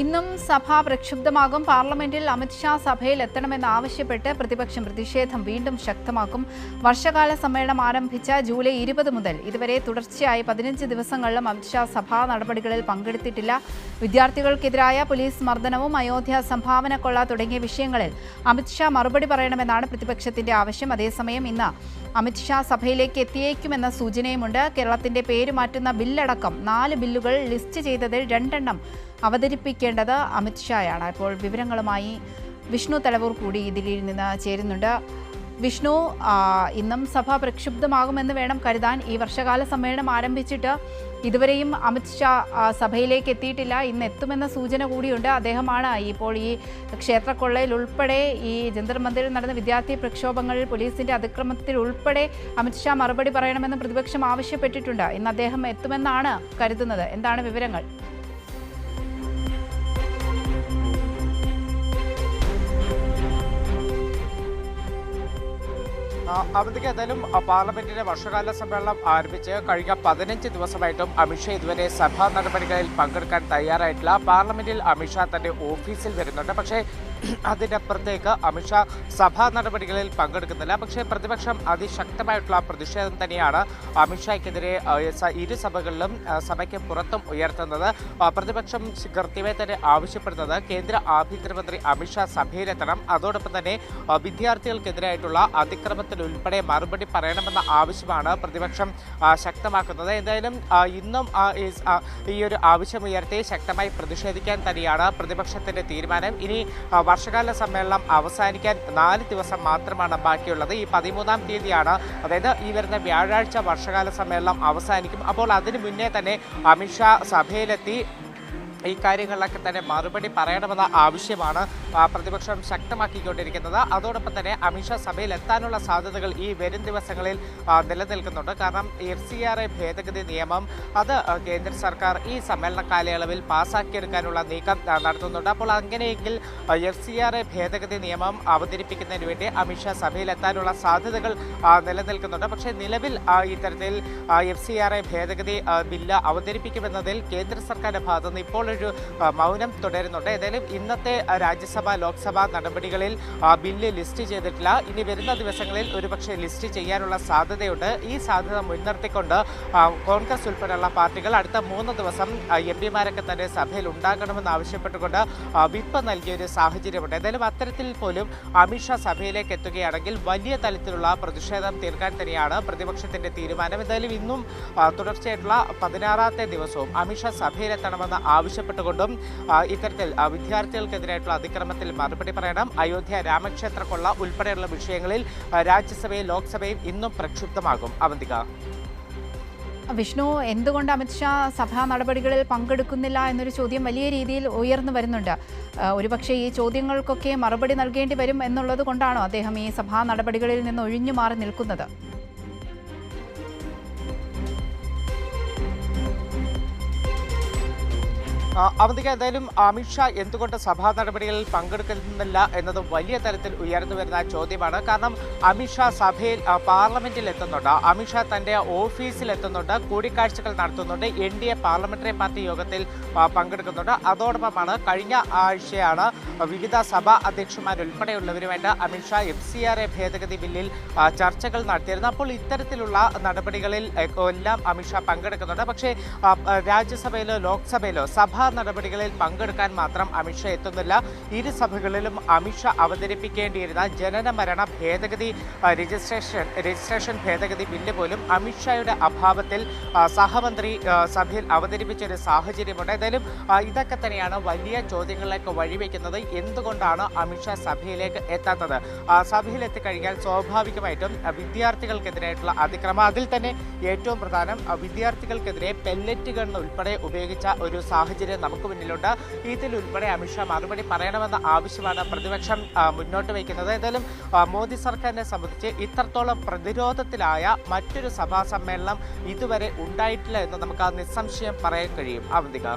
ഇന്നും സഭ പ്രക്ഷുബ്ധമാകും. പാർലമെന്റിൽ അമിത്ഷാ സഭയിൽ എത്തണമെന്നാവശ്യപ്പെട്ട് പ്രതിപക്ഷം പ്രതിഷേധം വീണ്ടും ശക്തമാക്കും. വർഷകാല സമ്മേളനം ആരംഭിച്ച ജൂലൈ 20 മുതൽ ഇതുവരെ തുടർച്ചയായി 15 ദിവസങ്ങളിലും അമിത്ഷാ സഭാ നടപടികളിൽ പങ്കെടുത്തിട്ടില്ല. വിദ്യാർത്ഥികൾക്കെതിരായ പോലീസ് മർദ്ദനവും അയോധ്യ സംഭാവന കൊള്ള തുടങ്ങിയ വിഷയങ്ങളിൽ അമിത്ഷാ മറുപടി പറയണമെന്നാണ് പ്രതിപക്ഷത്തിന്റെ ആവശ്യം. അതേസമയം ഇന്ന് അമിത്ഷാ സഭയിലേക്ക് എത്തിയേക്കുമെന്ന സൂചനയുമുണ്ട്. കേരളത്തിന്റെ പേര് മാറ്റുന്ന ബില്ലടക്കം 4 ബില്ലുകൾ ലിസ്റ്റ് ചെയ്തതിൽ 2 എണ്ണം അവതരിപ്പിക്കേണ്ടത് അമിത്ഷായാണ്. ഇപ്പോൾ വിവരങ്ങളുമായി വിഷ്ണു തലവൂർ കൂടി ദില്ലിയിൽ നിന്ന് ചേരുന്നുണ്ട്. വിഷ്ണു, ഇന്നും സഭ പ്രക്ഷുബ്ധമാകുമെന്ന് വേണം കരുതാൻ. ഈ വർഷകാല സമ്മേളനം ആരംഭിച്ചിട്ട് ഇതുവരെയും അമിത്ഷാ സഭയിലേക്ക് എത്തിയിട്ടില്ല. ഇന്ന് എത്തുമെന്ന സൂചന കൂടിയുണ്ട്. അദ്ദേഹമാണ് ഇപ്പോൾ ഈ ക്ഷേത്രക്കൊള്ളയിൽ ഉൾപ്പെടെ ഈ ജന്തർ മന്ദിറിൽ നടന്ന വിദ്യാർത്ഥി പ്രക്ഷോഭങ്ങളിൽ പോലീസിന്റെ അതിക്രമത്തിൽ ഉൾപ്പെടെ അമിത്ഷാ മറുപടി പറയണമെന്ന് പ്രതിപക്ഷം ആവശ്യപ്പെട്ടിട്ടുണ്ട്. ഇന്ന് അദ്ദേഹം എത്തുമെന്നാണ് കരുതുന്നത്. എന്താണ് വിവരങ്ങൾ? അവധിക്ക് എന്തായാലും പാർലമെന്റിന്റെ വർഷകാല സമ്മേളനം ആരംഭിച്ച് കഴിഞ്ഞ 15 ദിവസമായിട്ടും അമിത്ഷാ ഇതുവരെ സഭാ നടപടികളിൽ പങ്കെടുക്കാൻ തയ്യാറായിട്ടില്ല. പാർലമെന്റിൽ അമിത്ഷാ തന്റെ ഓഫീസിൽ വരുന്നുണ്ട്, പക്ഷേ അതിനപ്പുറത്തേക്ക് അമിത്ഷാ സഭാ നടപടികളിൽ പങ്കെടുക്കുന്നില്ല. പക്ഷേ പ്രതിപക്ഷം അതിശക്തമായിട്ടുള്ള പ്രതിഷേധം തന്നെയാണ് അമിത്ഷായ്ക്കെതിരെ ഇരു സഭകളിലും സഭയ്ക്ക് പുറത്തും ഉയർത്തുന്നത്. പ്രതിപക്ഷം കൃത്യമായി തന്നെ ആവശ്യപ്പെടുന്നത് കേന്ദ്ര ആഭ്യന്തരമന്ത്രി അമിത്ഷാ സഭയിലെത്തണം. അതോടൊപ്പം തന്നെ വിദ്യാർത്ഥികൾക്കെതിരായിട്ടുള്ള അതിക്രമത്തിലുൾപ്പെടെ മറുപടി പറയണമെന്ന ആവശ്യമാണ് പ്രതിപക്ഷം ശക്തമാക്കുന്നത്. എന്തായാലും ഇന്നും ഈ ഒരു ആവശ്യമുയർത്തി ശക്തമായി പ്രതിഷേധിക്കാൻ തന്നെയാണ് പ്രതിപക്ഷത്തിന്റെ തീരുമാനം. ഇനി വർഷകാല സമ്മേളനം അവസാനിക്കാൻ 4 ദിവസം മാത്രമാണ് ബാക്കിയുള്ളത്. ഈ 13-ാം തീയതിയാണ്, അതായത് ഈ വരുന്ന വ്യാഴാഴ്ച വർഷകാല സമ്മേളനം അവസാനിക്കും. അപ്പോൾ അതിനു മുന്നേ തന്നെ അമിത്ഷാ സഭയിലെത്തി ഈ കാര്യങ്ങളിലൊക്കെ തന്നെ മറുപടി പറയണമെന്ന ആവശ്യമാണ് പ്രതിപക്ഷം ശക്തമാക്കിക്കൊണ്ടിരിക്കുന്നത്. അതോടൊപ്പം തന്നെ അമിത്ഷാ സഭയിൽ എത്താനുള്ള സാധ്യതകൾ ഈ വരും ദിവസങ്ങളിൽ നിലനിൽക്കുന്നുണ്ട്. കാരണം FCRA ഭേദഗതി നിയമം അത് കേന്ദ്ര സർക്കാർ ഈ സമ്മേളന കാലയളവിൽ പാസ്സാക്കിയെടുക്കാനുള്ള നീക്കം നടത്തുന്നുണ്ട്. അപ്പോൾ അങ്ങനെയെങ്കിൽ FCRA ഭേദഗതി നിയമം അവതരിപ്പിക്കുന്നതിന് വേണ്ടി അമിത്ഷാ സഭയിൽ എത്താനുള്ള സാധ്യതകൾ നിലനിൽക്കുന്നുണ്ട്. പക്ഷേ നിലവിൽ ഇത്തരത്തിൽ FCRA ഭേദഗതി ബില്ല് അവതരിപ്പിക്കുമെന്നതിൽ കേന്ദ്ര സർക്കാരിന്റെ ഭാഗത്തുനിന്ന് ഇപ്പോൾ ഒരു മൗനം തുടരുന്നുണ്ട്. ഏതായാലും ഇന്നത്തെ രാജ്യസഭ ലോക്സഭാ നടപടികളിൽ ബില്ല് ലിസ്റ്റ് ചെയ്തിട്ടില്ല. ഇനി വരുന്ന ദിവസങ്ങളിൽ ഒരുപക്ഷെ ലിസ്റ്റ് ചെയ്യാനുള്ള സാധ്യതയുണ്ട്. ഈ സാധ്യത മുൻനിർത്തിക്കൊണ്ട് കോൺഗ്രസ് ഉൾപ്പെടെയുള്ള പാർട്ടികൾ അടുത്ത 3 ദിവസം MP-മാരൊക്കെ തന്നെ സഭയിൽ ഉണ്ടാകണമെന്ന് ആവശ്യപ്പെട്ടുകൊണ്ട് വിപ്പ് നൽകിയൊരു സാഹചര്യമുണ്ട്. ഏതായാലും അത്തരത്തിൽ പോലും അമിത്ഷാ സഭയിലേക്ക് എത്തുകയാണെങ്കിൽ വലിയ തലത്തിലുള്ള പ്രതിഷേധം തീർക്കാൻ തന്നെയാണ് പ്രതിപക്ഷത്തിന്റെ തീരുമാനം. എന്തായാലും ഇന്നും തുടർച്ചയായിട്ടുള്ള 16-ാമത്തെ ദിവസവും അമിത്ഷാ സഭയിലെത്തണമെന്ന് ആവശ്യപ്പെട്ടുകൊണ്ടും ഇത്തരത്തിൽ വിദ്യാർത്ഥികൾക്കെതിരായിട്ടുള്ള അതിക്രമത്തിൽ മറുപടി പറയണം, അയോധ്യ രാമക്ഷേത്ര കൊള്ള ഉൾപ്പെടെയുള്ള വിഷയങ്ങളിൽ രാജ്യസഭയും ലോക്സഭയും ഇന്നും പ്രക്ഷുബ്ധമാകും. അവന്തിക. വിഷ്ണു, എന്തുകൊണ്ട് അമിത്ഷാ സഭാ നടപടികളിൽ പങ്കെടുക്കുന്നില്ല എന്നൊരു ചോദ്യം വലിയ രീതിയിൽ ഉയർന്നു വരുന്നുണ്ട്. ഒരുപക്ഷെ ഈ ചോദ്യങ്ങൾക്കൊക്കെ മറുപടി നൽകേണ്ടി വരും എന്നുള്ളത് കൊണ്ടാണോ അദ്ദേഹം ഈ സഭാ നടപടികളിൽ നിന്ന് ഒഴിഞ്ഞു മാറി നിൽക്കുന്നത്? അവധിക്ക് എന്തായാലും അമിത്ഷാ എന്തുകൊണ്ട് സഭാ നടപടികളിൽ പങ്കെടുക്കുന്നില്ല എന്നതും വലിയ തരത്തിൽ ഉയർന്നു വരുന്ന ചോദ്യമാണ്. കാരണം അമിത്ഷാ സഭയിൽ പാർലമെന്റിൽ എത്തുന്നുണ്ട്, അമിത്ഷാ തന്റെ ഓഫീസിൽ എത്തുന്നുണ്ട്, കൂടിക്കാഴ്ചകൾ നടത്തുന്നുണ്ട്, NDA പാർലമെന്ററി പാർട്ടി യോഗത്തിൽ പങ്കെടുക്കുന്നുണ്ട്. അതോടൊപ്പമാണ് കഴിഞ്ഞ ആഴ്ചയാണ് വിവിധ സഭാ അധ്യക്ഷന്മാരുൾപ്പെടെയുള്ളവരുമായിട്ട് അമിത്ഷാ FCRA ഭേദഗതി ബില്ലിൽ ചർച്ചകൾ നടത്തിയിരുന്നത്. അപ്പോൾ ഇത്തരത്തിലുള്ള നടപടികളിൽ എല്ലാം അമിത്ഷാ പങ്കെടുക്കുന്നുണ്ട്. പക്ഷേ രാജ്യസഭയിലോ ലോക്സഭയിലോ സഭാ നടപടികളിൽ പങ്കെടുക്കാൻ മാത്രം അമിത്ഷാ എത്തുന്നില്ല. ഇരു സഭകളിലും അമിത്ഷാ അവതരിപ്പിക്കേണ്ടിയിരുന്ന ജനന മരണ ഭേദഗതി രജിസ്ട്രേഷൻ ഭേദഗതി ബില്ല് പോലും അമിത്ഷായുടെ അഭാവത്തിൽ സഹമന്ത്രി സഭയിൽ അവതരിപ്പിച്ചൊരു സാഹചര്യമുണ്ട്. ഏതായാലും ഇതൊക്കെ തന്നെയാണ് വലിയ ചോദ്യങ്ങളിലേക്ക് വഴിവെക്കുന്നത്. എന്തുകൊണ്ടാണ് അമിത്ഷാ സഭയിലേക്ക് എത്താത്തത്? സഭയിലെത്തിക്കഴിഞ്ഞാൽ സ്വാഭാവികമായിട്ടും വിദ്യാർത്ഥികൾക്കെതിരായിട്ടുള്ള അതിക്രമം, അതിൽ തന്നെ ഏറ്റവും പ്രധാനം വിദ്യാർത്ഥികൾക്കെതിരെ പെല്ലറ്റ് ഗൺ ഉൾപ്പെടെ ഉപയോഗിച്ച ഒരു സാഹചര്യം നമുക്ക് മുന്നിലുണ്ട്. ഇതിലുൾപ്പെടെ അമിത്ഷാ മറുപടി പറയണമെന്ന ആവശ്യമാണ് പ്രതിപക്ഷം മുന്നോട്ട് വയ്ക്കുന്നത്. എന്തായാലും മോദി സർക്കാരിനെ സംബന്ധിച്ച് ഇത്രത്തോളം പ്രതിരോധത്തിലായ മറ്റൊരു സഭാ സമ്മേളനം ഇതുവരെ ഉണ്ടായിട്ടില്ല എന്ന് നമുക്ക് നിസ്സംശയം പറയാൻ കഴിയും. അവന്തിക.